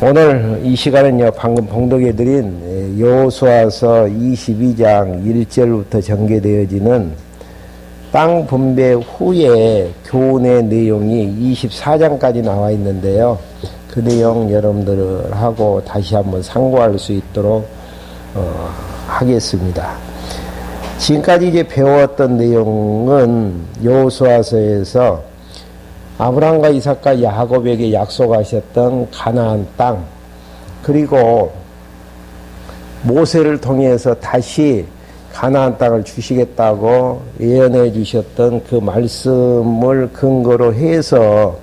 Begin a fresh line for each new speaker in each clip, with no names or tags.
오늘 이 시간은요, 방금 봉독해 드린 여호수아서 22장 1절부터 전개되어지는 땅 분배 후에 교훈의 내용이 24장까지 나와 있는데요. 그 내용 여러분들하고 다시 한번 상고할 수 있도록 하겠습니다. 지금까지 이제 배웠던 내용은 여호수아서에서 아브라함과 이삭과 야곱에게 약속하셨던 가나안 땅, 그리고 모세를 통해서 다시 가나안 땅을 주시겠다고 예언해 주셨던 그 말씀을 근거로 해서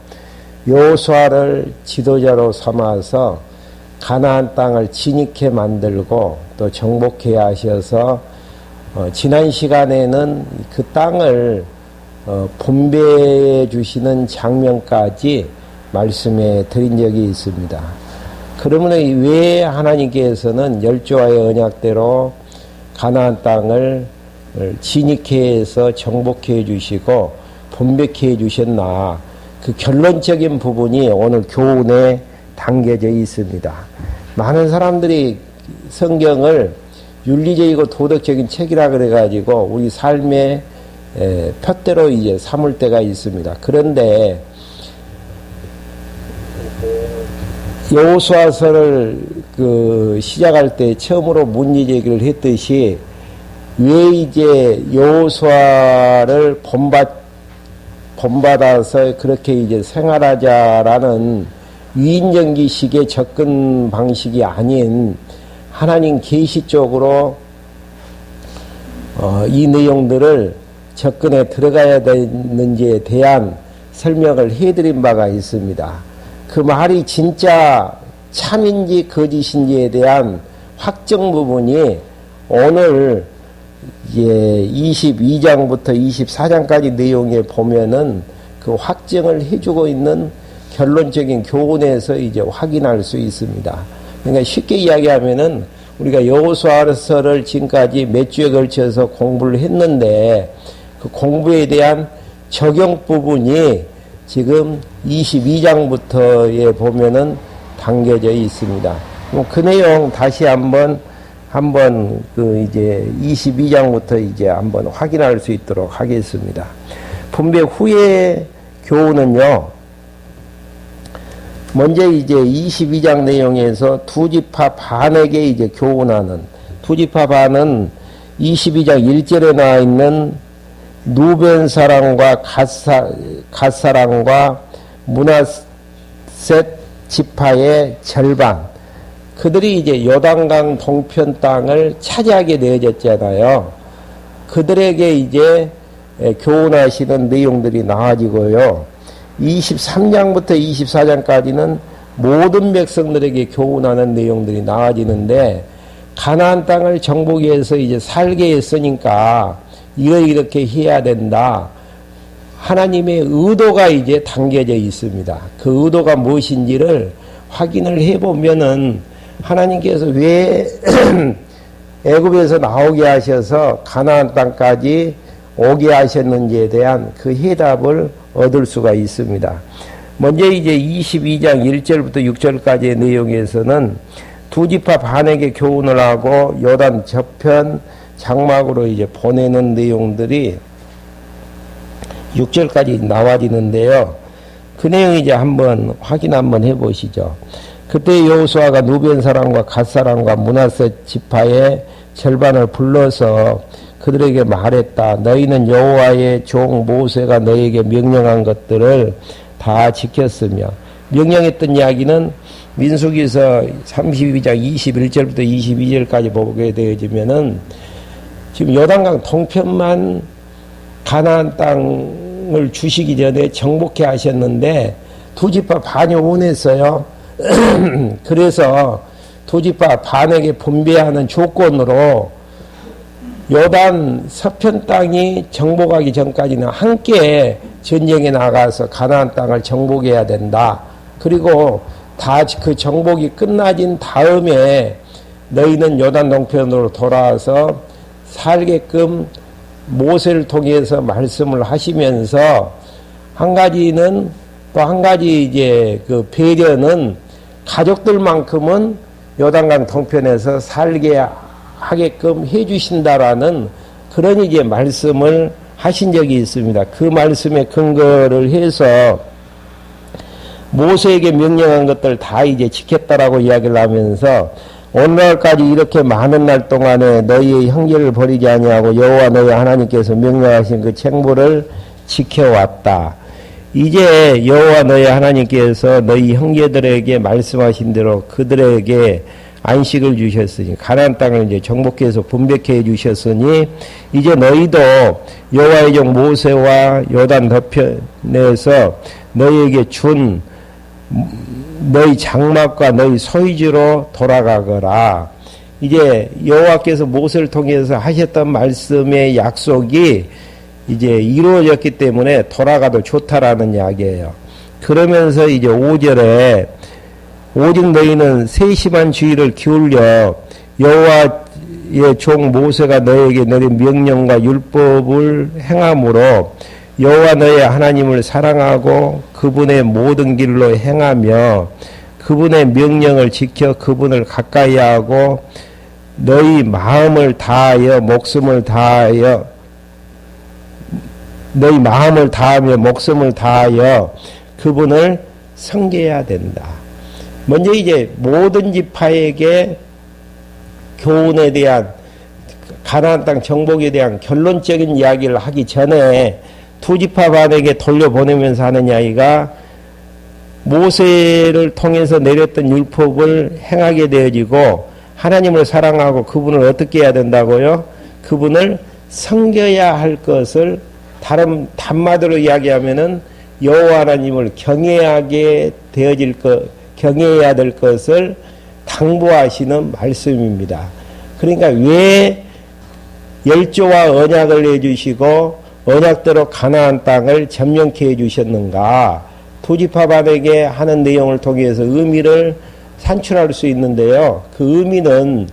여호수아를 지도자로 삼아서 가나안 땅을 진익해 만들고 또 정복해 하셔서 지난 시간에는 그 땅을 분배해 주시는 장면까지 말씀해 드린 적이 있습니다. 그러면 왜 하나님께서는 열조와의 언약대로 가나안 땅을 진익해 해서 정복해 주시고 분배해 주셨나, 그 결론적인 부분이 오늘 교훈에 담겨져 있습니다. 많은 사람들이 성경을 윤리적이고 도덕적인 책이라 그래가지고 우리 삶의 표대로 이제 삼을 때가 있습니다. 그런데 여호수아서를 시작할 때 처음으로 문제 제기를 했듯이 왜 이제 여호수아를 본받아서 그렇게 이제 생활하자라는 위인전기식의 접근 방식이 아닌 하나님 계시 쪽으로 이 내용들을 접근에 들어가야 되는지에 대한 설명을 해드린 바가 있습니다. 그 말이 진짜 참인지 거짓인지에 대한 확정 부분이 오늘 22장부터 24장까지 내용에 보면은 그 확정을 해주고 있는 결론적인 교훈에서 이제 확인할 수 있습니다. 그러니까 쉽게 이야기하면은 우리가 여호수아서를 지금까지 몇 주에 걸쳐서 공부를 했는데 그 공부에 대한 적용 부분이 지금 22장부터에 보면은 담겨져 있습니다. 그 내용 다시 한번 이제 22장부터 이제 한번 확인할 수 있도록 하겠습니다. 분배 후의 교훈은요, 먼저 이제 22장 내용에서 두 지파 반에게 이제 교훈하는, 두 지파 반은 22장 1절에 나와 있는 누벤 사람과 갓 사람과 므낫셋 지파의 절반, 그들이 이제 요단강 동편 땅을 차지하게 되어졌잖아요. 그들에게 이제 교훈하시는 내용들이 나와지고요. 23장부터 24장까지는 모든 백성들에게 교훈하는 내용들이 나와지는데, 가나안 땅을 정복해서 이제 살게 했으니까 이렇게 해야 된다. 하나님의 의도가 이제 담겨져 있습니다. 그 의도가 무엇인지를 확인을 해보면은 하나님께서 왜 애굽에서 나오게 하셔서 가나안 땅까지 오게 하셨는지에 대한 그 해답을 얻을 수가 있습니다. 먼저 이제 22장 1절부터 6절까지의 내용에서는 두 지파 반에게 교훈을 하고 요단 저편 장막으로 이제 보내는 내용들이 6절까지 나와지는데요. 그 내용 이제 확인 한번 해보시죠. 그때 여호수아가 누벤 사람과 갓 사람과 므낫셋 지파의 절반을 불러서 그들에게 말했다. 너희는 여호와의 종 모세가 너희에게 명령한 것들을 다 지켰으며, 명령했던 이야기는 민수기서 32장 21절부터 22절까지 보게 되어지면은 지금 요단강 동편만 가나안 땅을 주시기 전에 정복해 하셨는데 두 지파 반이 원했어요. 그래서 두 지파 반에게 분배하는 조건으로 요단 서편 땅이 정복하기 전까지는 함께 전쟁에 나가서 가나안 땅을 정복해야 된다. 그리고 다 그 정복이 끝나진 다음에 너희는 요단 동편으로 돌아와서 살게끔 모세를 통해서 말씀을 하시면서 한 가지는 또 한 가지 이제 그 배려는 가족들만큼은 요단강 동편에서 살게 하게끔 해주신다라는 그런 이제 말씀을 하신 적이 있습니다. 그 말씀에 근거를 해서 모세에게 명령한 것들 다 이제 지켰다라고 이야기를 하면서 오늘날까지 이렇게 많은 날 동안에 너희의 형제를 버리지 아니하고 여호와 너희 하나님께서 명령하신 그 책무를 지켜왔다. 이제 여호와 너희 하나님께서 너희 형제들에게 말씀하신 대로 그들에게 안식을 주셨으니 가나안 땅을 이제 정복해서 분배케 해 주셨으니 이제 너희도 여호와의 종 모세와 요단 더편에서 너희에게 준 너희 장막과 너희 소유지로 돌아가거라. 이제 여호와께서 모세를 통해서 하셨던 말씀의 약속이 이제 이루어졌기 때문에 돌아가도 좋다라는 이야기예요. 그러면서 이제 5절에 오직 너희는 세심한 주의를 기울여 여호와의 종 모세가 너희에게 내린 명령과 율법을 행함으로 여호와 너희 하나님을 사랑하고 그분의 모든 길로 행하며 그분의 명령을 지켜 그분을 가까이 하고 너희 마음을 다하여 목숨을 다하여 너희 마음을 다하며 목숨을 다하여 그분을 섬겨야 된다. 먼저 이제 모든 지파에게 교훈에 대한 가나안 땅 정복에 대한 결론적인 이야기를 하기 전에 두 지파 반에게 돌려보내면서 하는 이야기가 모세를 통해서 내렸던 율법을 행하게 되어지고 하나님을 사랑하고 그분을 어떻게 해야 된다고요? 그분을 섬겨야 할 것을 다른 단마디로 이야기하면은 여호와 하나님을 경외하게 되어질 경외해야 될 것을 당부하시는 말씀입니다. 그러니까 왜 열조와 언약을 해주시고 언약대로 가나안 땅을 점령케 해주셨는가? 두 지파반에게 하는 내용을 통해서 의미를 산출할 수 있는데요. 그 의미는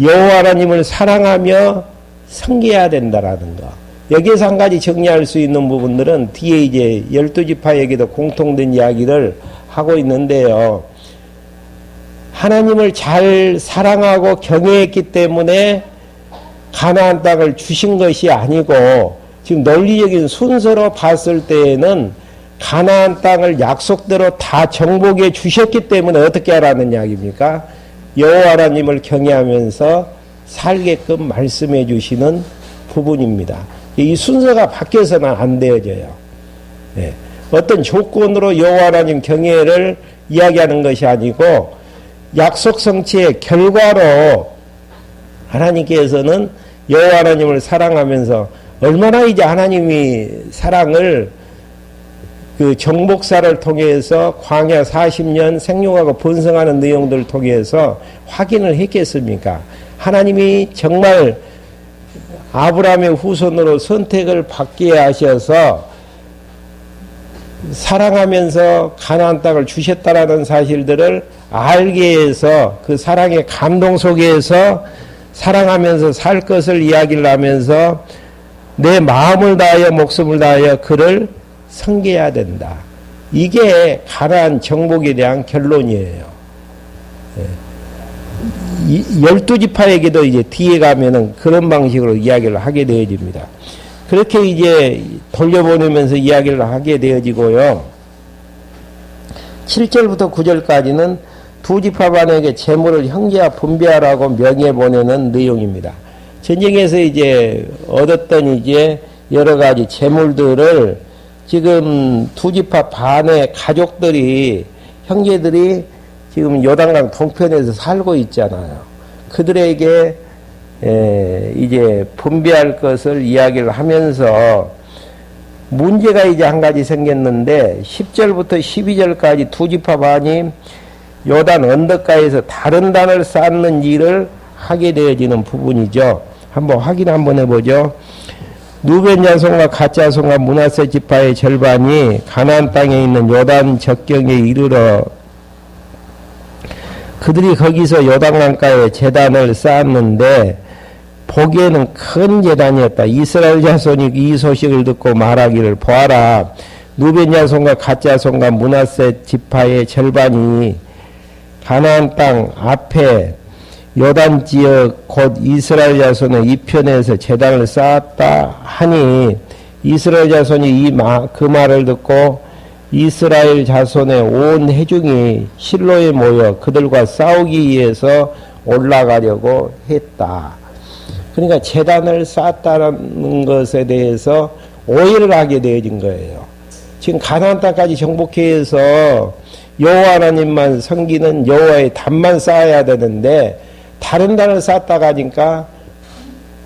여호와 하나님을 사랑하며 섬겨야 된다라는 거. 여기에서 한 가지 정리할 수 있는 부분들은 뒤에 이제 12지파에게도 공통된 이야기를 하고 있는데요. 하나님을 잘 사랑하고 경외했기 때문에 가나안 땅을 주신 것이 아니고 지금 논리적인 순서로 봤을 때에는 가나안 땅을 약속대로 다 정복해 주셨기 때문에 어떻게 하라는 이야기입니까? 여호와 하나님을 경외하면서 살게끔 말씀해 주시는 부분입니다. 이 순서가 바뀌어서는 안 되어져요. 네. 어떤 조건으로 여호와 하나님 경외를 이야기하는 것이 아니고 약속 성취의 결과로 하나님께서는 여호와 하나님을 사랑하면서 얼마나 이제 하나님이 사랑을 그 정복사를 통해서 광야 40년 생육하고 번성하는 내용들을 통해서 확인을 했겠습니까? 하나님이 정말 아브라함의 후손으로 선택을 받게 하셔서 사랑하면서 가나안 땅을 주셨다라는 사실들을 알게 해서 그 사랑의 감동 속에서 사랑하면서 살 것을 이야기를 하면서 내 마음을 다하여 목숨을 다하여 그를 섬겨야 된다. 이게 가나안 정복에 대한 결론이에요. 12지파에게도 이제 뒤에 가면은 그런 방식으로 이야기를 하게 되어집니다. 그렇게 이제 돌려보내면서 이야기를 하게 되어지고요. 7절부터 9절까지는 두 지파반에게 재물을 형제와 분배하라고 명해 보내는 내용입니다. 전쟁에서 이제 얻었던 이제 여러 가지 재물들을 지금 두 지파 반의 가족들이 형제들이 지금 요단강 동편에서 살고 있잖아요. 그들에게 이제 분배할 것을 이야기를 하면서 문제가 이제 한 가지 생겼는데 10절부터 12절까지 두 지파 반이 요단 언덕가에서 다른 단을 쌓는 일을 하게 되어지는 부분이죠. 한번 확인 한번 해보죠. 누벤 자손과 갓 자손과 므낫세 지파의 절반이 가나안 땅에 있는 요단 적경에 이르러 그들이 거기서 요단강가에 제단을 쌓았는데 보기에는 큰 제단이었다. 이스라엘 자손이 이 소식을 듣고 말하기를 보아라. 누벤 자손과 갓 자손과 므낫세 지파의 절반이 가나안 땅 앞에 요단 지역 곧 이스라엘 자손의 이편에서 제단을 쌓았다 하니 이스라엘 자손이 그 말을 듣고 이스라엘 자손의 온 회중이 실로에 모여 그들과 싸우기 위해서 올라가려고 했다. 그러니까 제단을 쌓았다는 것에 대해서 오해를 하게 되어진 거예요. 지금 가나안 땅까지 정복해서 여호와 하나님만 섬기는 여호와의 단만 쌓아야 되는데 다른 단을 쌓다 가니까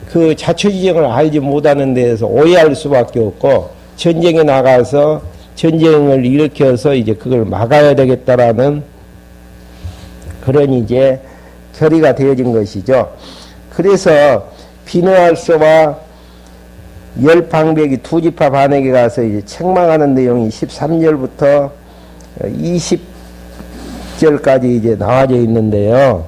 그 자초지정을 알지 못하는 데에서 오해할 수밖에 없고 전쟁에 나가서 전쟁을 일으켜서 이제 그걸 막아야 되겠다라는 그런 이제 결의가 되어진 것이죠. 그래서 비느하스와 열 방백이 두 지파 반에게 가서 이제 책망하는 내용이 13절부터 20절까지 이제 나와져 있는데요.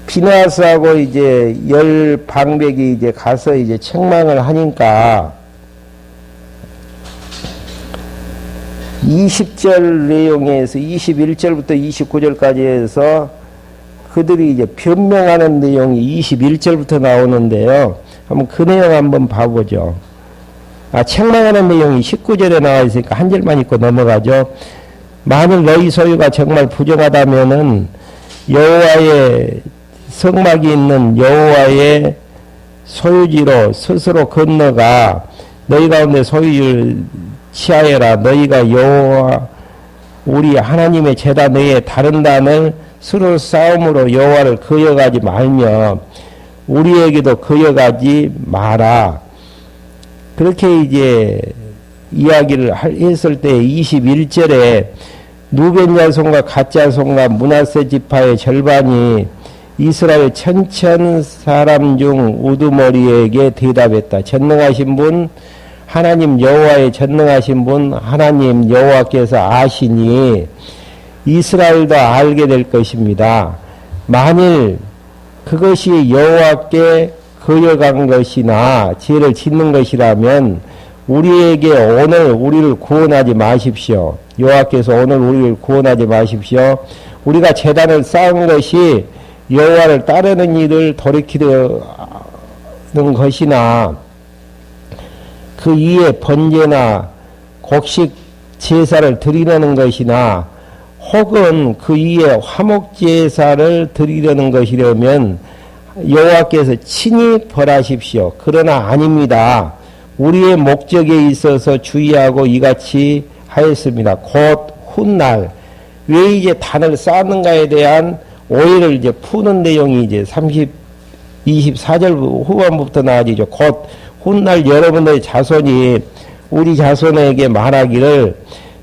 비느하스하고 이제 열 방백이 이제 가서 이제 책망을 하니까 20절 내용에서 21절부터 29절까지 해서 그들이 이제 변명하는 내용이 21절부터 나오는데요. 한번 그 내용 한번 봐보죠. 책망하는 내용이 19절에 나와 있으니까 한 절만 읽고 넘어가죠. 만일 너희 소유가 정말 부정하다면은 여호와의 성막이 있는 여호와의 소유지로 스스로 건너가 너희 가운데 소유를 취하여라. 너희가 여호와 우리 하나님의 제단 외에 다른 단을 서로 싸움으로 여호와를 거역하지 말며 우리에게도 거역하지 마라. 그렇게 이제 이야기를 했을 때 21절에 누벤 자손과 갓 자손과 므낫세 지파의 절반이 이스라엘 천천 사람 중 우두머리에게 대답했다. 전능하신 분 하나님 여호와의 전능하신 분 하나님 여호와께서 아시니 이스라엘도 알게 될 것입니다. 만일 그것이 여호와께 거역한 것이나 죄를 짓는 것이라면 우리에게 오늘 우리를 구원하지 마십시오. 여호와께서 오늘 우리를 구원하지 마십시오. 우리가 제단을 쌓은 것이 여호와를 따르는 일을 돌이키는 것이나 그 위에 번제나 곡식 제사를 드리려는 것이나 혹은 그 위에 화목 제사를 드리려는 것이라면 여호와께서 친히 벌하십시오. 그러나 아닙니다. 우리의 목적에 있어서 주의하고 이같이 하였습니다. 곧 훗날 왜 이제 단을 쌓는가에 대한 오해를 이제 푸는 내용이 이제 24절 후반부터 나와지죠. 곧 훗날 여러분의 자손이 우리 자손에게 말하기를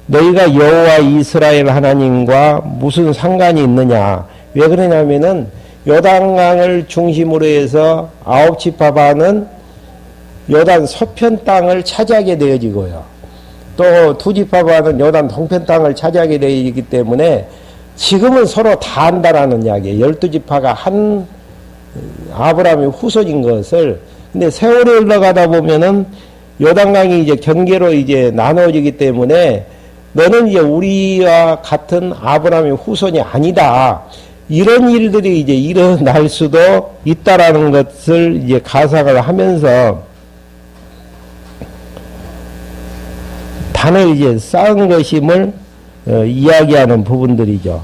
너희가 여호와 이스라엘 하나님과 무슨 상관이 있느냐. 왜 그러냐면은 요단강을 중심으로 해서 9지파 반은 요단 서편 땅을 차지하게 되어지고요. 또 2지파 반은 요단 동편 땅을 차지하게 되어지기 때문에 지금은 서로 다 안다라는 이야기예요. 12지파가 한 아브라함의 후손인 것을. 근데 세월이 흘러가다 보면은 요단강이 이제 경계로 이제 나눠지기 때문에 너는 이제 우리와 같은 아브라함의 후손이 아니다. 이런 일들이 이제 일어날 수도 있다라는 것을 이제 가상을 하면서 단을 이제 쌓은 것임을 이야기하는 부분들이죠.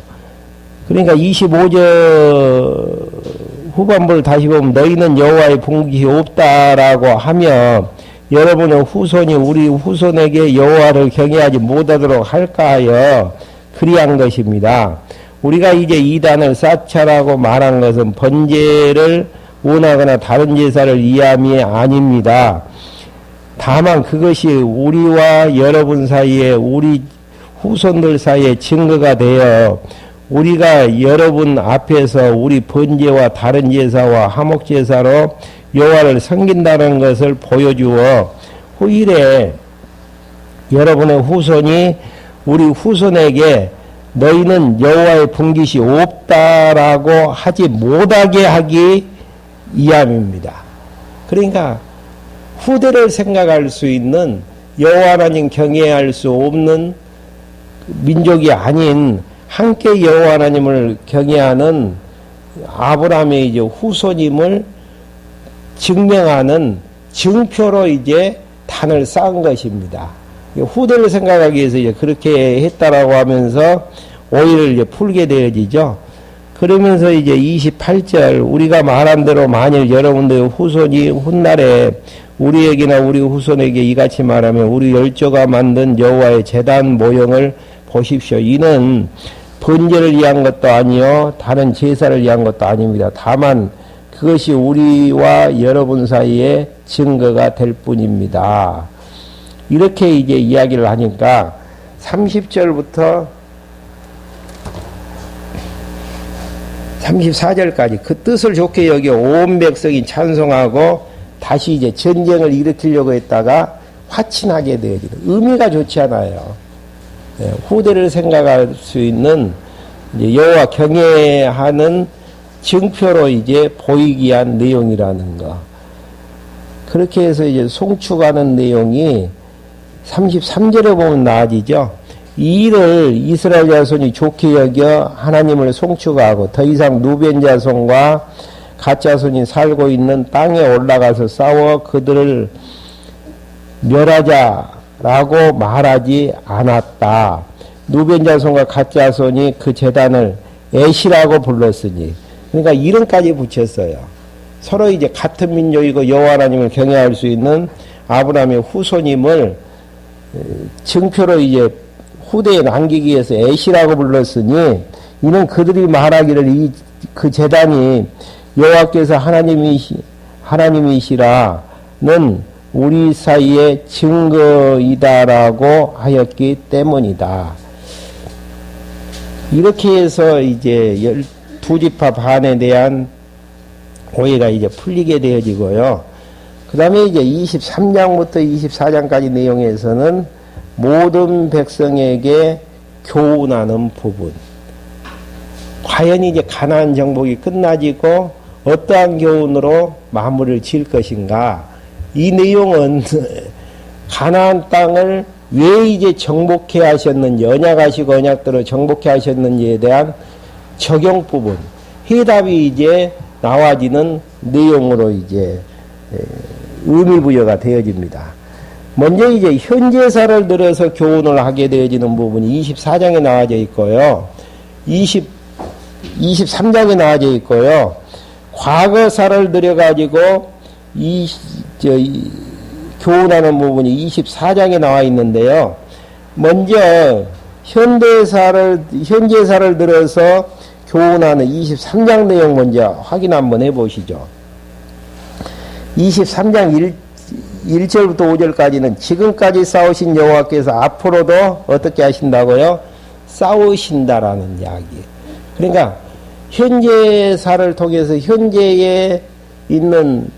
그러니까 25절 후반부를 다시 보면 너희는 여호와의 봉깃이 없다라고 하며 여러분의 후손이 우리 후손에게 여호와를 경외하지 못하도록 할까 하여 그리한 것입니다. 우리가 이제 이 단을 쌓자라고 말한 것은 번제를 원하거나 다른 제사를 이함이 아닙니다. 다만 그것이 우리와 여러분 사이에 우리 후손들 사이에 증거가 되어 우리가 여러분 앞에서 우리 번제와 다른 제사와 화목 제사로 여호와를 섬긴다는 것을 보여주어 후일에 여러분의 후손이 우리 후손에게 너희는 여호와의 분깃이 없다라고 하지 못하게 하기 위함입니다. 그러니까 후대를 생각할 수 있는 여호와 하나님 경외할 수 없는 민족이 아닌 함께 여호와 하나님을 경외하는 아브라함의 이제 후손임을 증명하는 증표로 이제 단을 쌓은 것입니다. 후대를 생각하기 위해서 이제 그렇게 했다라고 하면서 오해를 이제 풀게 되어지죠. 그러면서 이제 28절, 우리가 말한 대로 만일 여러분들의 후손이 훗날에 우리에게나 우리 후손에게 이같이 말하면 우리 열조가 만든 여호와의 제단 모형을 보십시오. 이는 번제를 위한 것도 아니요 다른 제사를 위한 것도 아닙니다. 다만 그것이 우리와 여러분 사이에 증거가 될 뿐입니다. 이렇게 이제 이야기를 하니까 30절부터 34절까지 그 뜻을 좋게 여겨 온 백성이 찬송하고 다시 이제 전쟁을 일으키려고 했다가 화친하게 되어지는 의미가 좋지 않아요. 후대를 생각할 수 있는 여호와 경외하는 증표로 이제 보이기 위한 내용이라는 거. 그렇게 해서 이제 송축하는 내용이 33절에 보면 나아지죠. 이 일을 이스라엘 자손이 좋게 여겨 하나님을 송축하고 더 이상 누벤 자손과 갓 자손이 살고 있는 땅에 올라가서 싸워 그들을 멸하자라고 말하지 않았다. 누벤 자손과 갓 자손이 그 제단을 에시라고 불렀으니, 그러니까 이름까지 붙였어요. 서로 이제 같은 민족이고 여호와 하나님을 경외할 수 있는 아브라함의 후손임을 증표로 이제 후대에 남기기 위해서 에시라고 불렀으니, 이는 그들이 말하기를 그 제단이 여호와께서 하나님이시라는 우리 사이의 증거이다라고 하였기 때문이다. 이렇게 해서 이제 12지파 반에 대한 오해가 이제 풀리게 되어지고요. 그 다음에 이제 23장부터 24장까지 내용에서는 모든 백성에게 교훈하는 부분. 과연 이제 가나안 정복이 끝나지고 어떠한 교훈으로 마무리를 지을 것인가. 이 내용은 가나안 땅을 왜 이제 정복해 하셨는지, 언약하시고 언약대로 정복해 하셨는지에 대한 적용 부분, 해답이 이제 나와지는 내용으로 이제 의미부여가 되어집니다. 먼저 이제 현재사를 들어서 교훈을 하게 되어지는 부분이 24장에 나와져 있고요. 23장에 나와져 있고요. 과거사를 들여가지고 교훈하는 부분이 24장에 나와 있는데요. 먼저 현재사를 들어서 교훈하는 23장 내용 먼저 확인 한번 해보시죠. 23장 1절부터 5절까지는 지금까지 싸우신 여호와께서 앞으로도 어떻게 하신다고요? 싸우신다라는 이야기. 그러니까 현재사를 통해서 현재에 있는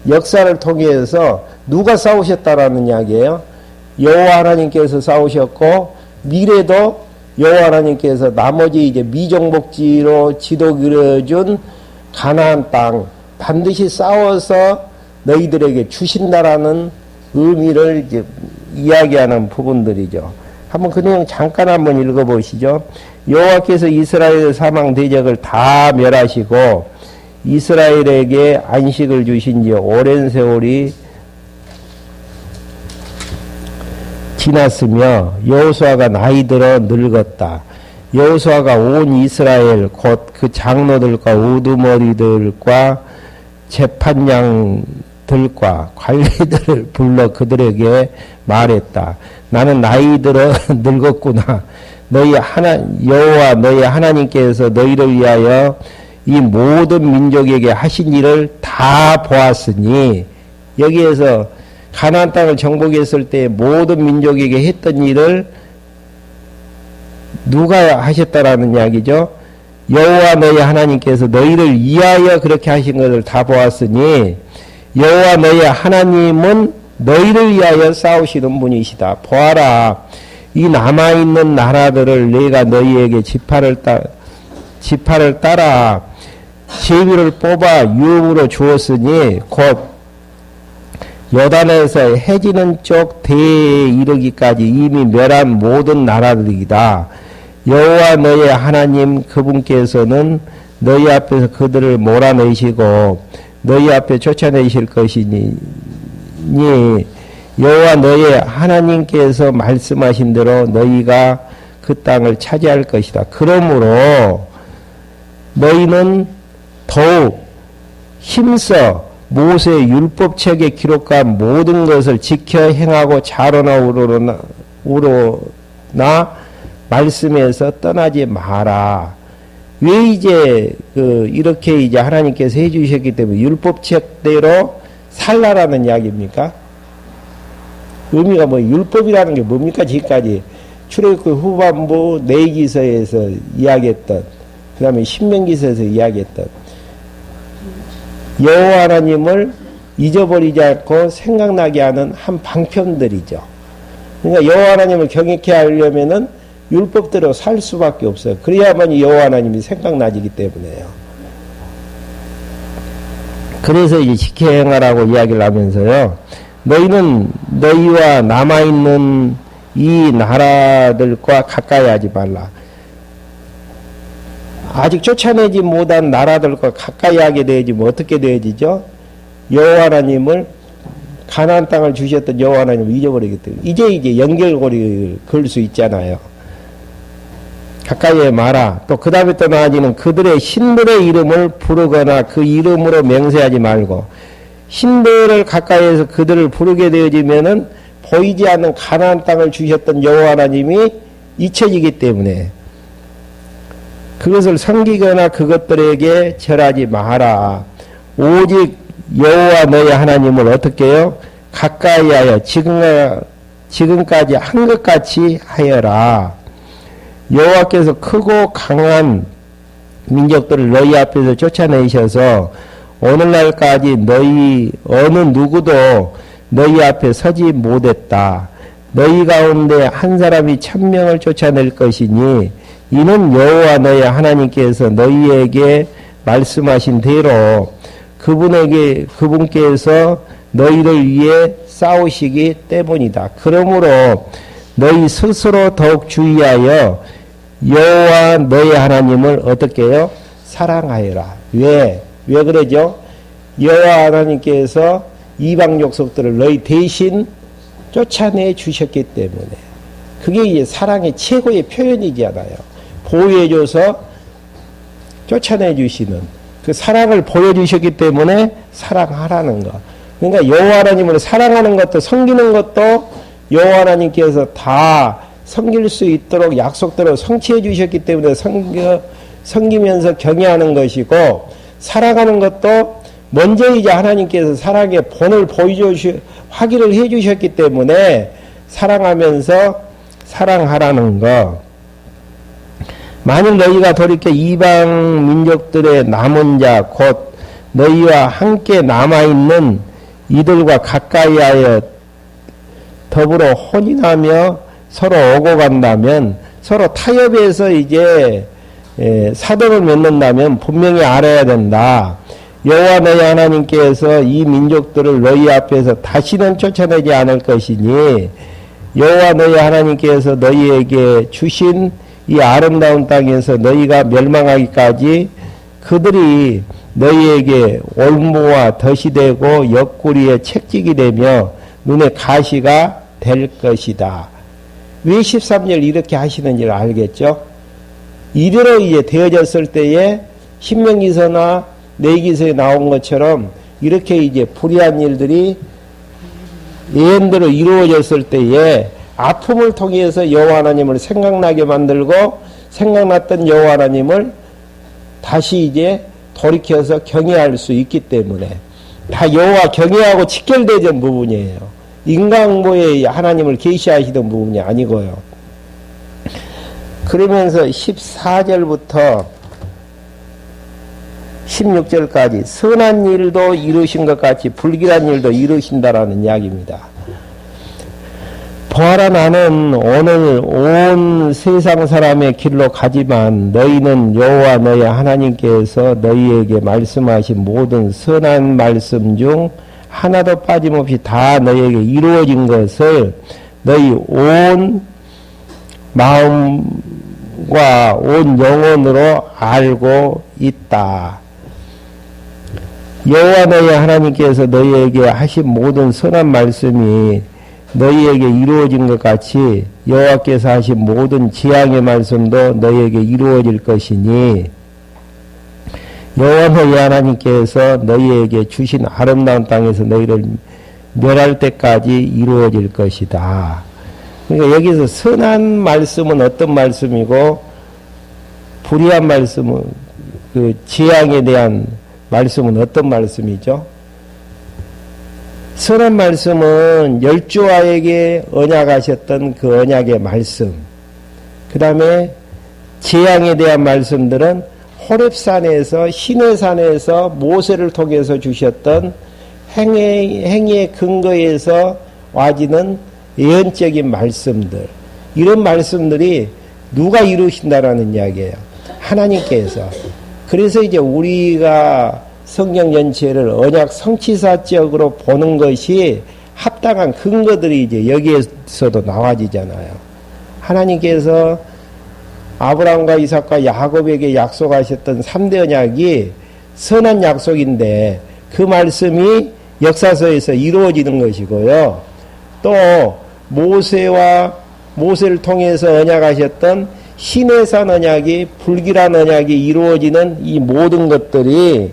역사를 통해서 누가 싸우셨다라는 이야기예요. 여호와 하나님께서 싸우셨고, 미래도 여호와 하나님께서 나머지 이제 미정복지로 지도 그려준 가나안 땅 반드시 싸워서 너희들에게 주신다라는 의미를 이제 이야기하는 부분들이죠. 한번 그 내용 잠깐 한번 읽어보시죠. 여호와께서 이스라엘 사망 대적을 다 멸하시고 이스라엘에게 안식을 주신 지 오랜 세월이 지났으며 여호수아가 나이 들어 늙었다. 여호수아가 온 이스라엘 곧 그 장로들과 우두머리들과 재판장들과 관리들을 불러 그들에게 말했다. 나는 나이 들어 늙었구나. 여호와 너희 하나님께서 너희를 위하여 이 모든 민족에게 하신 일을 다 보았으니, 여기에서 가나안 땅을 정복했을 때 모든 민족에게 했던 일을 누가 하셨다라는 이야기죠. 여호와 너희 하나님께서 너희를 위하여 그렇게 하신 것을 다 보았으니, 여호와 너희 하나님은 너희를 위하여 싸우시는 분이시다. 보아라, 이 남아있는 나라들을 내가 너희에게 지파를 따라 제비를 뽑아 유업으로 주었으니 곧 요단에서 해지는 쪽 대에 이르기까지 이미 멸한 모든 나라들이다. 여호와 너의 하나님 그분께서는 너희 앞에서 그들을 몰아내시고 너희 앞에 쫓아내실 것이니 여호와 너의 하나님께서 말씀하신 대로 너희가 그 땅을 차지할 것이다. 그러므로 너희는 더욱 힘써 모세의 율법책에 기록한 모든 것을 지켜 행하고 자로나 우로나 말씀에서 떠나지 마라. 왜 이제 이렇게 이제 하나님께서 해주셨기 때문에 율법책대로 살라라는 이야기입니까? 의미가 뭐 율법이라는 게 뭡니까? 지금까지 출애굽기 후반부 내기서에서 이야기했던, 그 다음에 신명기서에서 이야기했던 여호와 하나님을 잊어버리지 않고 생각나게 하는 한 방편들이죠. 그러니까 여호와 하나님을 경외케 하려면은 율법대로 살 수밖에 없어요. 그래야만 여호와 하나님이 생각나지기 때문에요. 그래서 이제 지켜 행하라고 이야기를 하면서요. 너희는 너희와 남아있는 이 나라들과 가까이 하지 말라. 아직 쫓아내지 못한 나라들과 가까이 하게 되어지면 어떻게 되어지죠? 여호와 하나님을 가나안 땅을 주셨던 여호와 하나님을 잊어버리기 때문에 이제 연결고리를 걸 수 있잖아요. 가까이 마라. 또 그 다음에 또 나아지는 그들의 신들의 이름을 부르거나 그 이름으로 맹세하지 말고, 신들을 가까이해서 그들을 부르게 되어지면은 보이지 않는 가나안 땅을 주셨던 여호와 하나님이 잊혀지기 때문에 그것을 섬기거나 그것들에게 절하지 마라. 오직 여호와 너의 하나님을 어떻게 해요? 가까이 하여 지금까지 한 것 같이 하여라. 여호와께서 크고 강한 민족들을 너희 앞에서 쫓아내셔서 오늘날까지 너희 어느 누구도 너희 앞에 서지 못했다. 너희 가운데 한 사람이 1000명을 쫓아낼 것이니 이는 여호와 너희 하나님께서 너희에게 말씀하신 대로 그분께서 너희를 위해 싸우시기 때문이다. 그러므로 너희 스스로 더욱 주의하여 여호와 너희 하나님을 어떻게 해요? 사랑하여라. 왜 그러죠? 여호와 하나님께서 이방 족속들을 너희 대신 쫓아내 주셨기 때문에 그게 이제 사랑의 최고의 표현이잖아요. 보호해줘서 쫓아내 주시는 그 사랑을 보여주셨기 때문에 사랑하라는 거. 그러니까 여호와 하나님을 사랑하는 것도 섬기는 것도 여호와 하나님께서 다 섬길 수 있도록 약속대로 성취해 주셨기 때문에 섬기면서 경외하는 것이고, 사랑하는 것도 먼저 이제 하나님께서 사랑의 본을 확인을 해 주셨기 때문에 사랑하면서 사랑하라는 거. 만일 너희가 돌이켜 이방 민족들의 남은 자 곧 너희와 함께 남아있는 이들과 가까이 하여 더불어 혼인하며 서로 오고 간다면, 서로 타협해서 이제 사돈을 맺는다면 분명히 알아야 된다. 여호와 너희 하나님께서 이 민족들을 너희 앞에서 다시는 쫓아내지 않을 것이니 여호와 너희 하나님께서 너희에게 주신 이 아름다운 땅에서 너희가 멸망하기까지 그들이 너희에게 올무와 덫이 되고 옆구리에 채찍이 되며 눈에 가시가 될 것이다. 왜 13절 이렇게 하시는지를 알겠죠? 이대로 이제 되어졌을 때에 신명기서나 내기서에 나온 것처럼 이렇게 이제 불의한 일들이 예언대로 이루어졌을 때에 아픔을 통해서 여호와 하나님을 생각나게 만들고, 생각났던 여호와 하나님을 다시 이제 돌이켜서 경외할 수 있기 때문에 다 여호와 경외하고 직결되던 부분이에요. 인간보에 하나님을 계시하시던 부분이 아니고요. 그러면서 14절부터 16절까지 선한 일도 이루신 것 같이 불길한 일도 이루신다라는 이야기입니다. 보아라, 나는 오늘 온 세상 사람의 길로 가지만 너희는 여호와 너희 하나님께서 너희에게 말씀하신 모든 선한 말씀 중 하나도 빠짐없이 다 너희에게 이루어진 것을 너희 온 마음으로 와 온 영혼으로 알고 있다. 여호와 너희 하나님께서 너희에게 하신 모든 선한 말씀이 너희에게 이루어진 것 같이 여호와께서 하신 모든 재앙의 말씀도 너희에게 이루어질 것이니 여호와 너희 하나님께서 너희에게 주신 아름다운 땅에서 너희를 멸할 때까지 이루어질 것이다. 그러니까 여기서 선한 말씀은 어떤 말씀이고 불의한 말씀은 그 재앙에 대한 말씀은 어떤 말씀이죠? 선한 말씀은 열조와에게 언약하셨던 그 언약의 말씀, 그 다음에 재앙에 대한 말씀들은 호렙산에서 시내산에서 모세를 통해서 주셨던 행위의 근거에서 와지는 예언적인 말씀들, 이런 말씀들이 누가 이루신다라는 이야기예요. 하나님께서. 그래서 이제 우리가 성경 전체를 언약 성취사적으로 보는 것이 합당한 근거들이 이제 여기에서도 나와지잖아요. 하나님께서 아브라함과 이삭과 야곱에게 약속하셨던 3대 언약이 선한 약속인데 그 말씀이 역사서에서 이루어지는 것이고요. 또 모세를 통해서 언약하셨던 시내산 언약이 불길한 언약이 이루어지는 이 모든 것들이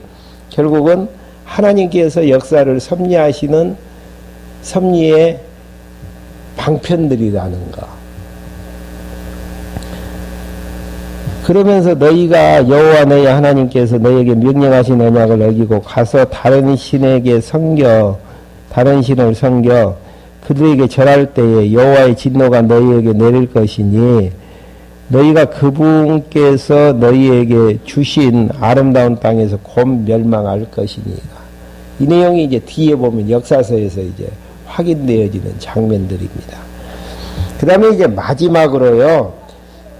결국은 하나님께서 역사를 섭리하시는 섭리의 방편들이라는 거. 그러면서 너희가 여호와 너희 하나님께서 너희에게 명령하신 언약을 어기고 가서 다른 신에게 다른 신을 섬겨 그들에게 절할 때에 여호와의 진노가 너희에게 내릴 것이니 너희가 그분께서 너희에게 주신 아름다운 땅에서 곧 멸망할 것이니라. 이 내용이 이제 뒤에 보면 역사서에서 이제 확인되어지는 장면들입니다. 그 다음에 이제 마지막으로요,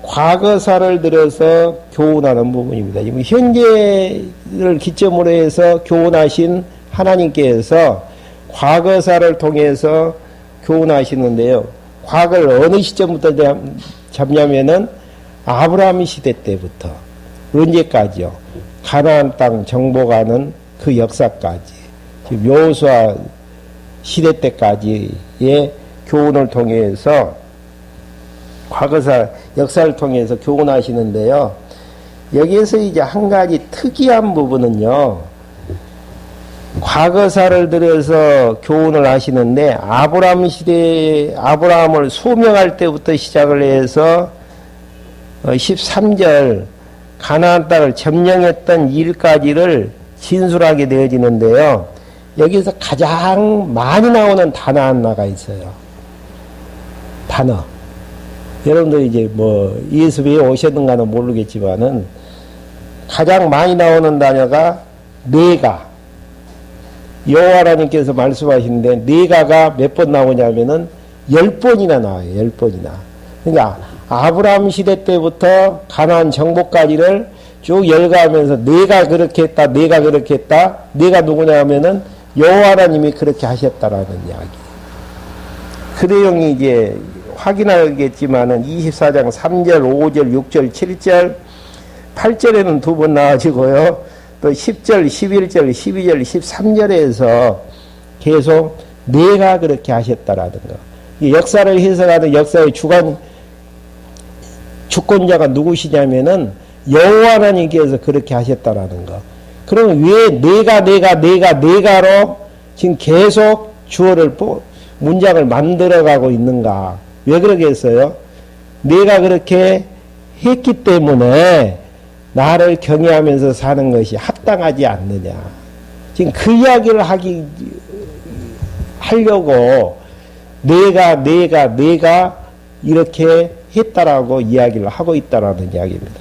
과거사를 들어서 교훈하는 부분입니다. 현재를 기점으로 해서 교훈하신 하나님께서 과거사를 통해서 교훈하시는데요. 과거를 어느 시점부터 잡냐면은 아브라함 시대 때부터 언제까지요? 가나안 땅 정복하는 그 역사까지, 여호수아 시대 때까지의 교훈을 통해서 과거사 역사를 통해서 교훈하시는데요. 여기에서 이제 한 가지 특이한 부분은요, 과거사를 들여서 교훈을 하시는데 아브라함을 소명할 때부터 시작을 해서 13절 가나안 땅을 점령했던 일까지를 진술하게 되어지는데요. 여기서 가장 많이 나오는 단어 하나가 있어요. 단어. 여러분들 이제 예수 왜 오셨는가는 모르겠지만은 가장 많이 나오는 단어가 내가. 여호와 하나님께서 말씀하시는데 내가가 몇 번 나오냐면은 10번이나 나와요. 10번이나. 그러니까 아브라함 시대 때부터 가나안 정복까지를 쭉 열거하면서 내가 그렇게 했다. 내가 그렇게 했다. 내가 누구냐 하면은 여호와 하나님이 그렇게 하셨다라는 이야기. 그 내용이 이제 확인하겠지만은 24장 3절, 5절, 6절, 7절, 8절에는 두 번 나와지고요. 또 10절, 11절, 12절, 13절에서 계속 내가 그렇게 하셨다라는 거. 이 역사를 해석하는 역사의 주권자가 누구시냐면은 여호와 하나님께서 그렇게 하셨다라는 거. 그럼 왜 내가로 지금 계속 주어를 문장을 만들어가고 있는가? 왜 그러겠어요? 내가 그렇게 했기 때문에 나를 경외하면서 사는 것이 합당하지 않느냐. 지금 그 이야기를 하려고 내가 이렇게 했다라고 이야기를 하고 있다라는 이야기입니다.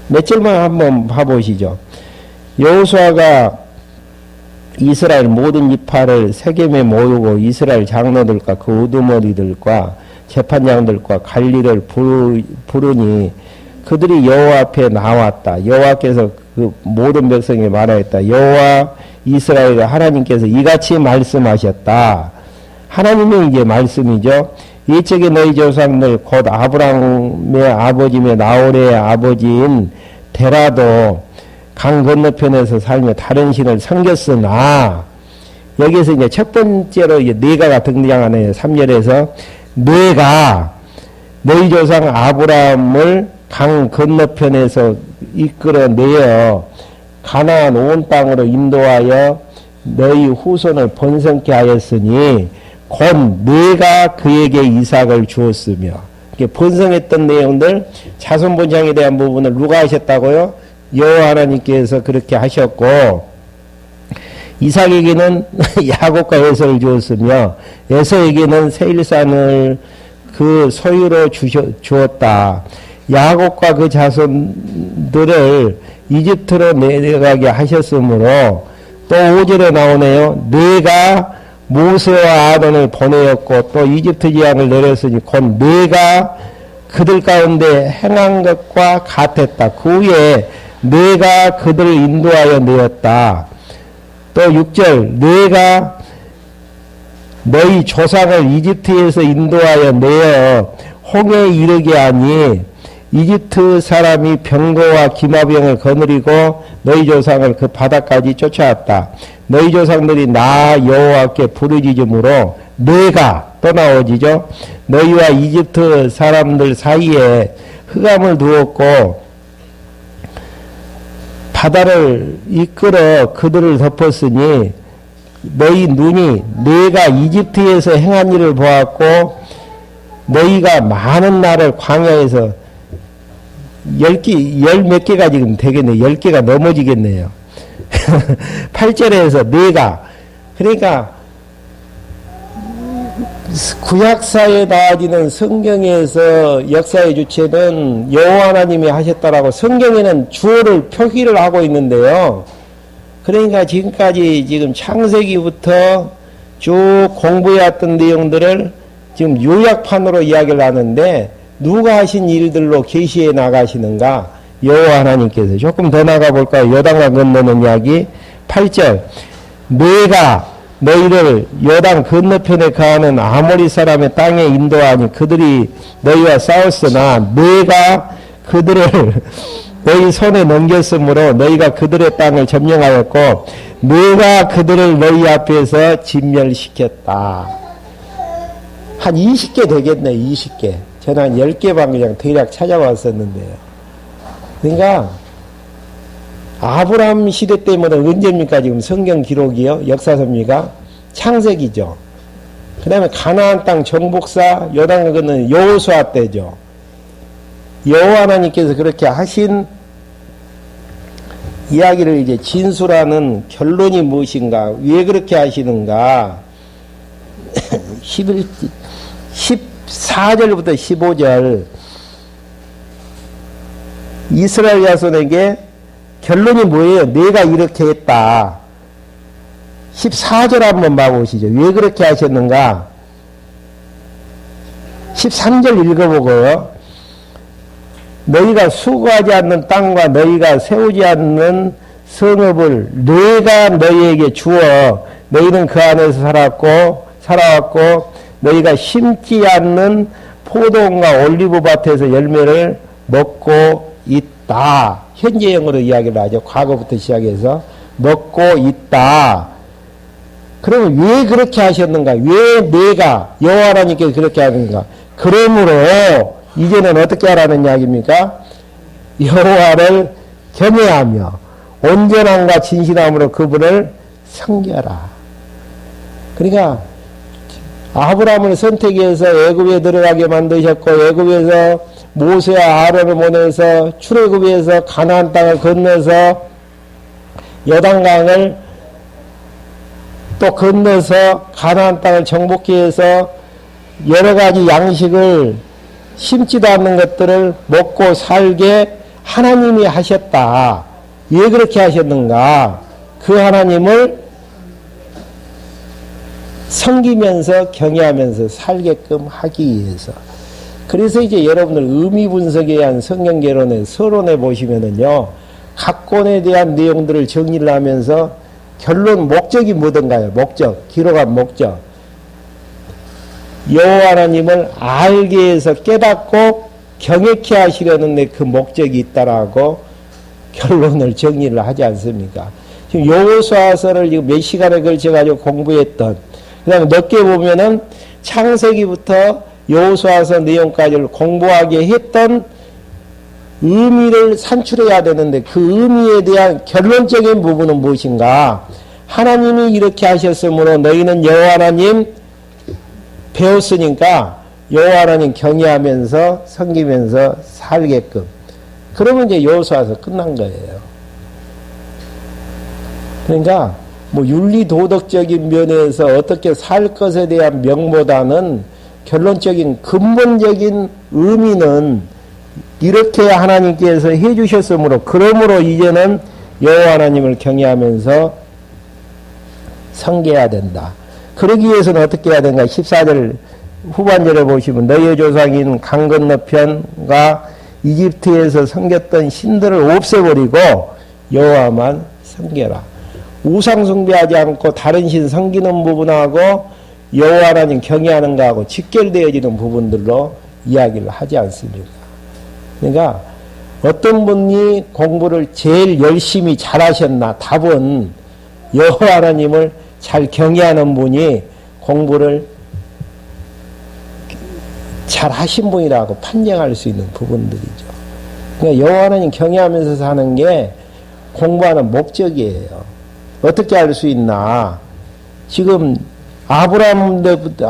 몇 절만 한번 봐보시죠. 여호수아가 이스라엘 모든 지파를 세겜에 모으고 이스라엘 장로들과 그 우두머리들과 재판장들과 관리를 부르니 그들이 여호와 앞에 나왔다. 여호와께서 그 모든 백성에게 말하였다. 여호와 이스라엘 하나님께서 이같이 말씀하셨다. 하나님의 이제 말씀이죠. 이쪽에 너희 조상들 곧 아브라함의 아버지며 나홀의 아버지인 데라도 강 건너편에서 살며 다른 신을 섬겼으나 여기서 이제 첫 번째로 이제 네가가 등장하네요. 3절에서 네가 너희 조상 아브라함을 강 건너편에서 이끌어내어 가나안 온 땅으로 인도하여 너희 후손을 번성케 하였으니 곧 네가 그에게 이삭을 주었으며, 번성했던 내용들 자손 번창에 대한 부분을 누가 하셨다고요? 여호와 하나님께서 그렇게 하셨고, 이삭에게는 야곱과 에서를 주었으며 에서에게는 세일산을 그 소유로 주었다. 야곱과 그 자손들을 이집트로 내려가게 하셨으므로 또 5절에 나오네요. 네가 모세와 아론을 보내었고 또 이집트 지향을 내렸으니 곧 네가 그들 가운데 행한 것과 같았다. 그 후에 네가 그들을 인도하여 내었다. 또 6절 네가 너희 조상을 이집트에서 인도하여 내어 홍해에 이르게 하니 이집트 사람이 병거와 기마병을 거느리고 너희 조상을 그 바다까지 쫓아왔다. 너희 조상들이 나 여호와께 부르짖음으로 내가 또 나오지죠. 너희와 이집트 사람들 사이에 흑암을 두었고 바다를 이끌어 그들을 덮었으니 너희 눈이 내가 이집트에서 행한 일을 보았고 너희가 많은 날을 광야에서 열 몇 개가 지금 되겠네요. 10개가 넘어지겠네요. 8절에서 내가, 그러니까 구약사에 나와지는 성경에서 역사의 주체는 여호와 하나님이 하셨다라고 성경에는 주어를 표기를 하고 있는데요. 그러니까 지금까지 지금 창세기부터 쭉 공부해왔던 내용들을 지금 요약판으로 이야기를 하는데 누가 하신 일들로 계시해 나가시는가? 여호와 하나님께서. 조금 더 나가볼까요? 요단강 건너는 이야기 8절 내가 너희를 요단 건너편에 가는 아모리 사람의 땅에 인도하니 그들이 너희와 싸웠으나 내가 그들을 너희 손에 넘겼으므로 너희가 그들의 땅을 점령하였고 내가 그들을 너희 앞에서 진멸시켰다. 한 20개 되겠네. 20개. 저는 한 10개 반 그냥 대략 찾아왔었는데요. 그러니까 아브라함 시대 때문에 언제입니까? 지금 성경 기록이요. 역사서입니까? 창세기죠. 그 다음에 가나안 땅 정복사 요단강은 여호수아 때죠. 여호와 하나님께서 그렇게 하신 이야기를 이제 진술하는 결론이 무엇인가? 왜 그렇게 하시는가? 14절부터 15절 이스라엘 자손에게 결론이 뭐예요? 내가 이렇게 했다. 14절 한번 봐보시죠. 왜 그렇게 하셨는가? 13절 읽어보고요. 너희가 수고하지 않는 땅과 너희가 세우지 않는 성읍을 내가 너희에게 주어 너희는 그 안에서 살아왔고 너희가 심지 않는 포도원과 올리브밭에서 열매를 먹고 있다. 현재형으로 이야기를 하죠. 과거부터 시작해서 먹고 있다. 그러면 왜 그렇게 하셨는가? 왜 내가 여호와 하나님께서 그렇게 하는가? 그러므로 이제는 어떻게 하라는 이야기입니까? 여호와를 경외하며 온전함과 진실함으로 그분을 섬겨라. 그러니까 아브라함을 선택해서 애굽에 들어가게 만드셨고 애굽에서 모세와 아론을 보내서 출애굽에서 가나안 땅을 건너서 요단강을 또 건너서 가나안 땅을 정복해 해서 여러 가지 양식을 심지도 않는 것들을 먹고 살게 하나님이 하셨다. 왜 그렇게 하셨는가? 그 하나님을 섬기면서 경외하면서 살게끔 하기 위해서. 그래서 이제 여러분들 의미 분석에 의한 성경 개론의 서론에 보시면은요, 각 권에 대한 내용들을 정리를 하면서 결론 목적이 뭐든가요? 목적, 기록한 목적. 여호와 하나님을 알게 해서 깨닫고 경외케 하시려는 그 목적이 있다라고 결론을 정리를 하지 않습니까? 지금 여호수아서를 지금 몇 시간에 걸쳐 가지고 공부했던, 그다음에 늦게 보면은 창세기부터 여호수아서 내용까지를 공부하게 했던 의미를 산출해야 되는데, 그 의미에 대한 결론적인 부분은 무엇인가? 하나님이 이렇게 하셨으므로 너희는 여호와 하나님 배웠으니까 여호와 하나님 경외하면서 섬기면서 살게끔. 그러면 이제 여호수아서 끝난 거예요. 그러니까 뭐 윤리 도덕적인 면에서 어떻게 살 것에 대한 명보다는 결론적인 근본적인 의미는 이렇게 하나님께서 해주셨으므로, 그러므로 이제는 여호와 하나님을 경외하면서 섬겨야 된다. 그러기 위해서는 어떻게 해야 되는가? 14절 후반절에 보시면 너희의 조상인 강 건너편과 이집트에서 섬겼던 신들을 없애버리고 여호와만 섬겨라. 우상 숭배하지 않고 다른 신 섬기는 부분하고 여호와 하나님 경외하는 거하고 직결되어지는 부분들로 이야기를 하지 않습니다. 그러니까 어떤 분이 공부를 제일 열심히 잘하셨나? 답은 여호와 하나님을 잘 경외하는 분이 공부를 잘 하신 분이라고 판정할 수 있는 부분들이죠. 그러니까 여호와 하나님 경외하면서 사는 게 공부하는 목적이에요. 어떻게 알 수 있나? 지금 아브라함부터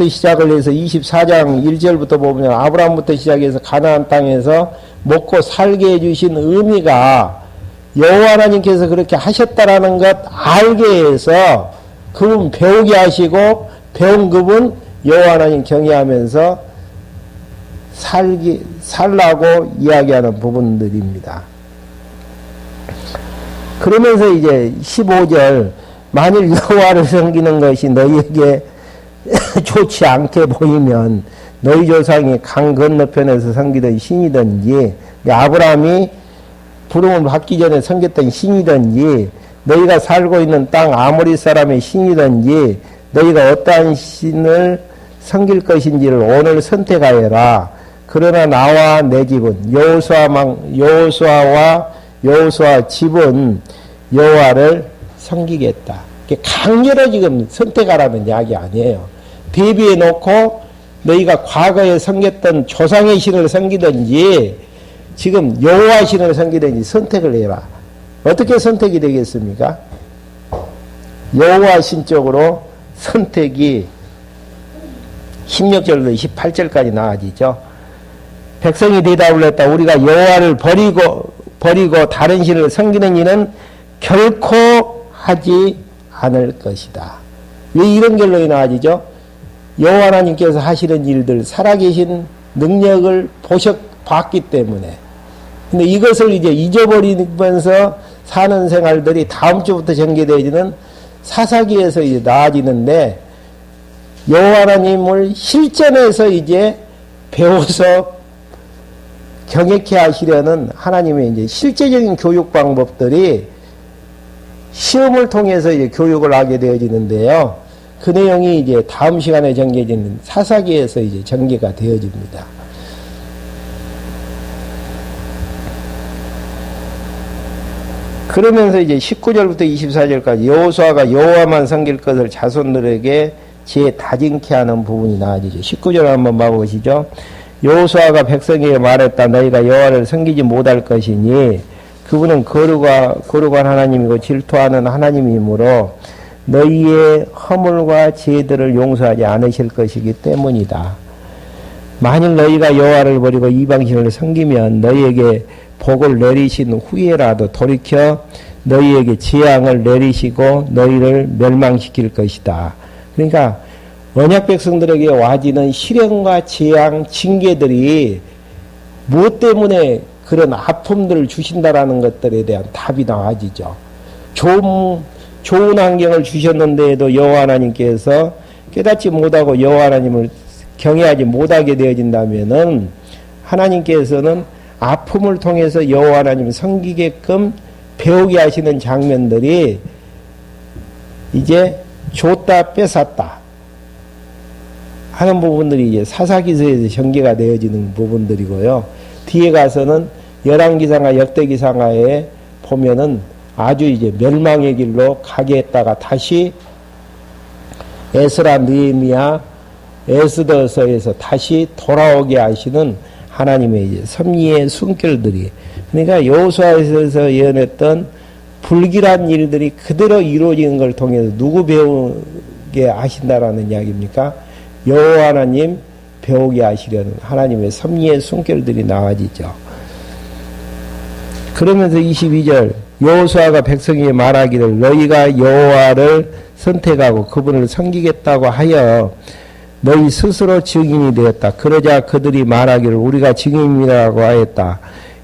시작을 해서 24장 1절부터 보면 아브라함부터 시작해서 가나안 땅에서 먹고 살게 해주신 의미가 여호와 하나님께서 그렇게 하셨다라는 것 알게 해서 그분 배우게 하시고, 배운 그분 여호와 하나님 경외하면서 살라고 이야기하는 부분들입니다. 그러면서 이제 15절, 만일 여호와를 섬기는 것이 너희에게 좋지 않게 보이면 너희 조상이 강 건너편에서 섬기던 신이든지 아브라함이 부름을 받기 전에 섬겼던 신이든지 너희가 살고 있는 땅 아모리 사람의 신이든지 너희가 어떠한 신을 섬길 것인지를 오늘 선택하여라. 그러나 나와 내 집은 여호수아와 집은 여호와를 섬기겠다. 강제로 지금 선택하라는 이야기 아니에요. 대비해 놓고 너희가 과거에 섬겼던 조상의 신을 섬기든지 지금 여호와 신을 섬기든지 선택을 해라. 어떻게 선택이 되겠습니까? 여호와 신 쪽으로 선택이 16절부터 28절까지 나아지죠. 백성이 대답을 했다. 우리가 여호와를 버리고 다른 신을 섬기는 일은 결코 하지 않을 것이다. 왜 이런 결론이 나아지죠? 여호와 하나님께서 하시는 일들, 살아계신 능력을 봤기 때문에. 근데 이것을 이제 잊어버리면서 사는 생활들이 다음 주부터 전개되어지는 사사기에서 이제 나아지는데, 여호와 하나님을 실전에서 이제 배워서 경외케 하시려는 하나님의 이제 실제적인 교육 방법들이 시험을 통해서 이제 교육을 하게 되어지는데요. 그 내용이 이제 다음 시간에 전개되는 사사기에서 이제 전개가 되어집니다. 그러면서 이제 19절부터 24절까지 여호수아가 여호와만 섬길 것을 자손들에게 다짐케 하는 부분이 나아지죠. 19절 한번 봐보시죠. 여호수아가 백성에게 말했다. 너희가 여호와를 섬기지 못할 것이니 그분은 거룩한 하나님이고 질투하는 하나님이므로 너희의 허물과 죄들을 용서하지 않으실 것이기 때문이다. 만일 너희가 여호와를 버리고 이방신을 섬기면 너희에게 복을 내리신 후에라도 돌이켜 너희에게 재앙을 내리시고 너희를 멸망시킬 것이다. 그러니까 언약 백성들에게 와지는 시련과 재앙, 징계들이 무엇 때문에 그런 아픔들을 주신다라는 것들에 대한 답이 나와지죠. 좋은 환경을 주셨는데도 여호와 하나님께서 깨닫지 못하고 여호와 하나님을 경외하지 못하게 되어진다면은 하나님께서는 아픔을 통해서 여호와 하나님을 섬기게끔 배우게 하시는 장면들이 이제 줬다 뺏었다 하는 부분들이 이제 사사기서에서 전개가 되어지는 부분들이고요. 뒤에 가서는 열왕기상하, 역대기상하에 보면은 아주 이제 멸망의 길로 가게 했다가 다시 에스라, 느헤미야, 에스더서에서 다시 돌아오게 하시는 하나님의 이제 섭리의 숨결들이, 그러니까 여호수아에서 예언했던 불길한 일들이 그대로 이루어지는 걸 통해서 누구 배우게 하신다라는 이야기입니까? 여호와 하나님 배우게 하시려는 하나님의 섭리의 숨결들이 나와지죠. 그러면서 22절 여호수아가 백성에게 말하기를 너희가 여호와를 선택하고 그분을 섬기겠다고 하여 너희 스스로 증인이 되었다. 그러자 그들이 말하기를 우리가 증인이라고 하였다.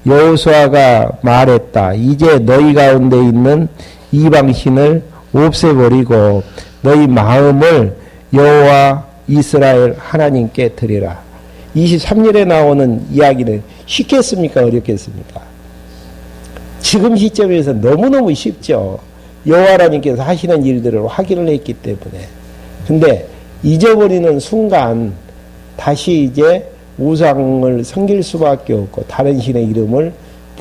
여호수아가 말했다. 이제 너희 가운데 있는 이방신을 없애버리고 너희 마음을 여호와 이스라엘 하나님께 드리라. 23절에 나오는 이야기는 쉽겠습니까? 어렵겠습니까? 지금 시점에서 너무너무 쉽죠. 여호와 하나님께서 하시는 일들을 확인을 했기 때문에. 근데 잊어버리는 순간 다시 이제 우상을 섬길 수밖에 없고 다른 신의 이름을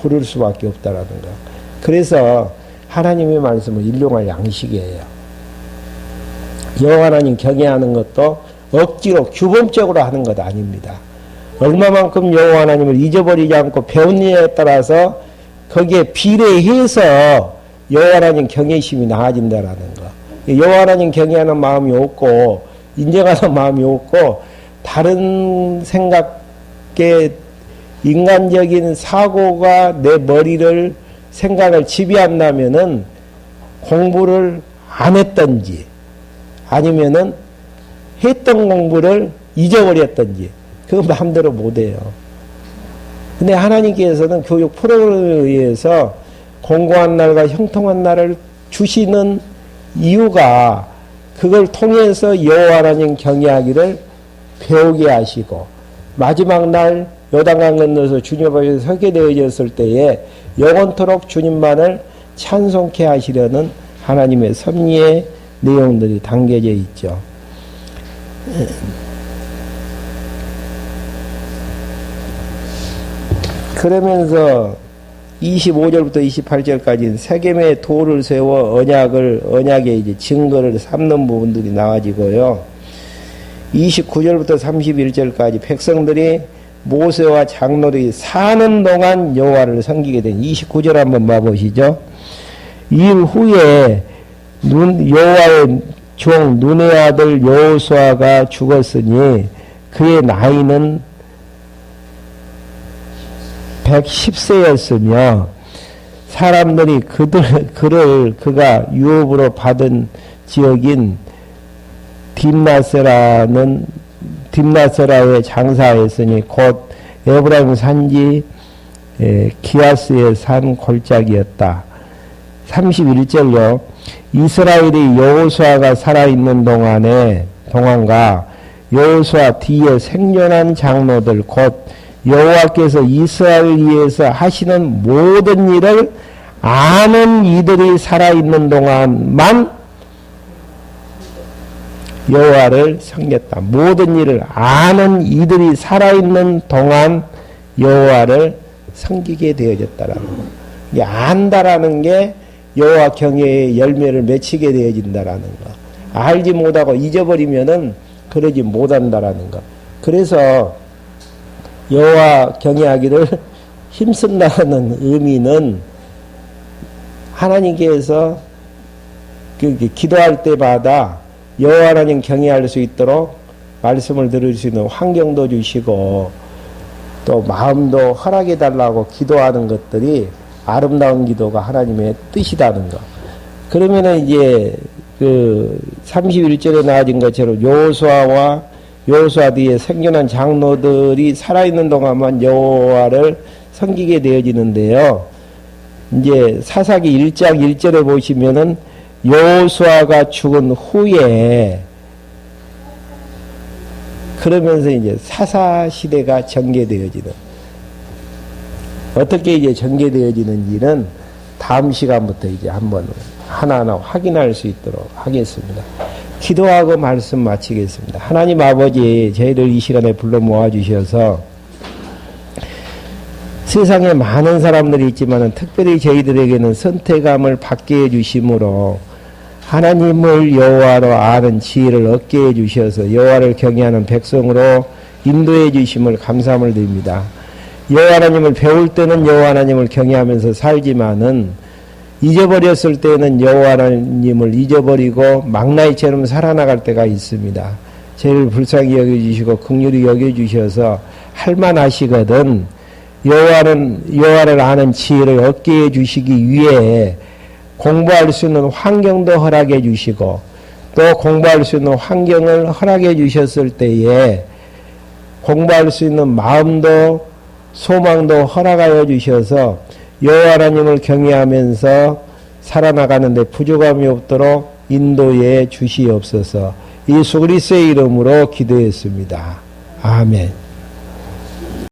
부를 수밖에 없다라는 거. 그래서 하나님의 말씀을 일용할 양식이에요. 여호와 하나님 경외하는 것도 억지로 규범적으로 하는 것 아닙니다. 얼마만큼 여호와 하나님을 잊어버리지 않고 배우느냐에 따라서 거기에 비례해서 여호와 하나님 경외심이 나아진다라는 거. 여호와 하나님 경외하는 마음이 없고 인정하는 마음이 없고 다른 생각에 인간적인 사고가 내 머리를 생각을 지배한다면은 공부를 안 했던지 아니면은 했던 공부를 잊어버렸던지 그거 마음대로 못해요. 근데 하나님께서는 교육 프로그램에 의해서 공고한 날과 형통한 날을 주시는 이유가 그걸 통해서 여호와 하나님 경외하기를 배우게 하시고 마지막 날 요단강 건너서 주님 앞에 서게 되어졌을 때에 영원토록 주님만을 찬송케 하시려는 하나님의 섭리의 내용들이 담겨져 있죠. 그러면서 25절부터 28절까지는 세겜의 도를 세워 언약의 이제 증거를 삼는 부분들이 나와지고요. 29절부터 31절까지 백성들이 모세와 장로들이 사는 동안 여호와를 섬기게 된 29절 한번 봐보시죠. 일 후에 여호와의 종 눈의 아들 여호수아가 죽었으니 그의 나이는 110세였으며 사람들이 그가 유업으로 받은 지역인 딥나세라에 장사했으니 곧 에브라임 산지 기아스의 산 골짜기였다. 31절로 이스라엘이 여호수아가 살아있는 동안과 여호수아 뒤에 생존한 장로들 곧 여호와께서 이스라엘을 위해서 하시는 모든 일을 아는 이들이 살아있는 동안만 여호와를 섬겼다. 모든 일을 아는 이들이 살아있는 동안 여호와를 섬기게 되어졌다라는 거. 이게 안다라는 게 여호와 경외의 열매를 맺히게 되어진다라는 거. 알지 못하고 잊어버리면은 그러지 못한다라는 거. 그래서 여호와 경외하기를 힘쓴다는 의미는 하나님께서 기도할 때마다 여호와 하나님 경외할 수 있도록 말씀을 들을 수 있는 환경도 주시고 또 마음도 허락해 달라고 기도하는 것들이 아름다운 기도가 하나님의 뜻이라는 것. 그러면은 이제 31절에 나와진 것처럼 여호수아 뒤에 생존한 장로들이 살아있는 동안만 여호와를 섬기게 되어지는데요. 이제 사사기 1장 1절에 보시면은 여호수아가 죽은 후에 그러면서 이제 사사 시대가 전개되어지는 어떻게 이제 전개되어지는지는 다음 시간부터 이제 한번 하나하나 확인할 수 있도록 하겠습니다. 기도하고 말씀 마치겠습니다. 하나님 아버지, 저희들 이 시간에 불러 모아주셔서 세상에 많은 사람들이 있지만 특별히 저희들에게는 선택감을 받게 해주심으로 하나님을 여호와로 아는 지혜를 얻게 해주셔서 여호와를 경외하는 백성으로 인도해 주심을 감사함을 드립니다. 여호와 하나님을 배울 때는 여호와 하나님을 경외하면서 살지만은 잊어버렸을 때는 여호와 하나님을 잊어버리고 망나이처럼 살아나갈 때가 있습니다. 저희를 불쌍히 여겨주시고 긍휼히 여겨주셔서 할만하시거든 여호와를 아는 지혜를 얻게 해주시기 위해 공부할 수 있는 환경도 허락해 주시고 또 공부할 수 있는 환경을 허락해 주셨을 때에 공부할 수 있는 마음도 소망도 허락하여 주셔서 여호와 하나님을 경외하면서 살아나가는데 부족함이 없도록 인도해 주시옵소서. 예수 그리스도의 이름으로 기도했습니다. 아멘.